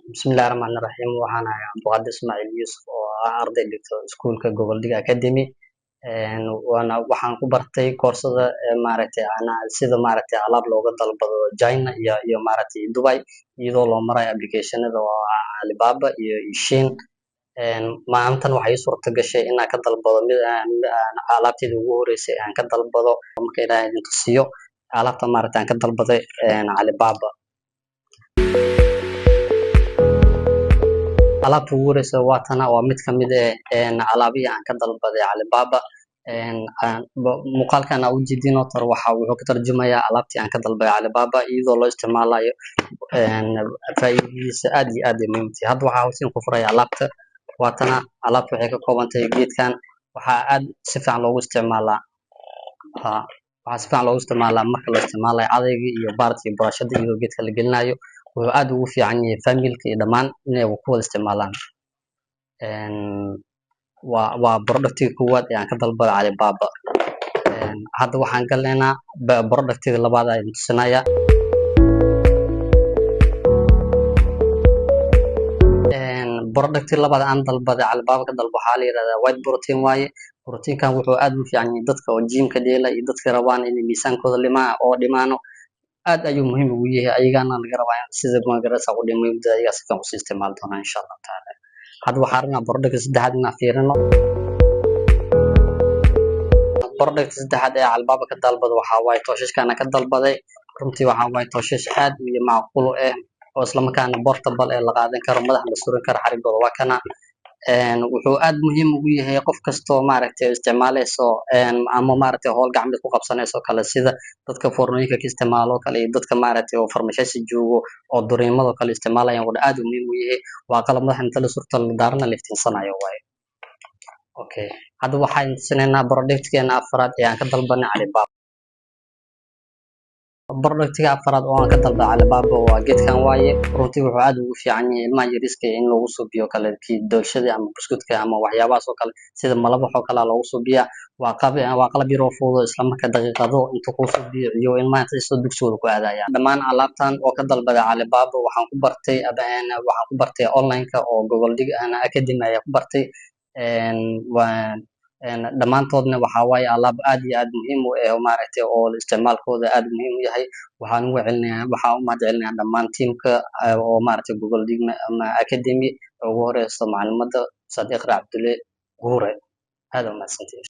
بسم الله الرحمن الرحيم waxaan ahay Cabduqaadir Ismaaciil Yuusuf oo ah arday dhigto iskuulka Goboldhiga Academy waxaan ku bartay koorsada sida alaab looga dalbado China iyo Dubai iyadoo loo marayo applicationada oo ah Alibaba iyo Shein maantan waxay ii suurta gashay inaan ka dalbado alaabteeda ugu horeysay aan ka dalbado marka Ilaahay idin tusiyo alaabta aan ka dalbaday Alibaba alaabta ugu horeysa waa tana waa mid ka mid alaabihii aan ka dalbaday Alibaba muuqaalkan aad u jeedin oo tar wuxuu ka tarjumayaa alaabtii aan ka dalbaday Alibaba iyadoo loo isticmaalayo faa'iidadiisa aad iyo aad ay muhiim tahay hadda waxaa hoosin ku furay alaabta waa tana alaabta waxay ka kooban tahay geedkan waxaa aad si fiican loogu isticmaalaa marka la isticmaalayo cadayga iyo baarka burashada iyo geedka la gelinayo wuxuu aad ugu fiican yahay familka iyo dhamaan inay ku wada isticmaalaan waa productiga koowaad ee aan ka dalbaday Alibaba hadda waxaan galeynaa productiga labaad ayaan tusinaya productiga labaad aan dalbaday Alibaba ka dalbo waxaa la yiraahdaa white protein waaye proteinkan wuxuu aad u fiican yahay dadka oo gymka dheela iyo dadka rabaan inay miisaankooda dhimaano aad ayuu muhiim ugu yahay ayagana laga rabaa sida magarasa u dhimay muddo ayaga si fiican u isticmaal doona insha Allah taala hadda waxaan rabnaa productiga saddexaad inaan fiirino productiga saddexaad ee Alibaba ka dalbado waxaa waaye tooshashkan ka dalbaday runtii waxaa waaye tooshash aad iyo macquul ah oo isla markaana portable la qaadan karo madaxa la suran karo xarigooda waa kana wuxuu aad muhiim ugu yahay qof kasto isticmaalayso ama howl gacmeed ku qabsanayso kala sida dadka foornooyinka ka isticmaalo kale iyo dadka oo farmashiyaasha joogo oo duriimada kale isticmaalayaan wada aad muhiim u yahay waa qalab madaxa inta la surto la daarana la iftiinsanayo waaye okay hadda waxaan tusaneynaa productkeena afraad ee aan ka dalbanay Alibaba productiga afraad oo aan ka dalbaday Alibaba waa geedkan waaye runtii wuxuu aad ugu fiican yahay ilmaha yariiska in lagu suubiyo kale doolshada ama buskudka ama waxyaabahaas oo kale sida malaba oo kale lagu suubiya waa qalab yar oo fudud isla markaa daqiiqado inta ku suubiyo iyo ilmaha soo dugsigooda ku aadaya dhamaan alaabtan oo ka dalbaday Alibaba waxaan ku bartay online-ka oo Goboldhiga Academy ayaa ku bartay dhamaantoodna waxaa waaye alaab aad iyo aad muhiim u ah oo isticmaalkooda aad muhiim u yahay waxaan u mahadcelinayaa dhamaan teamka oo Goboldhiga Academy ugu horeyso macluumada Sadiq Cabdulle Guure aad u mahadsantihiin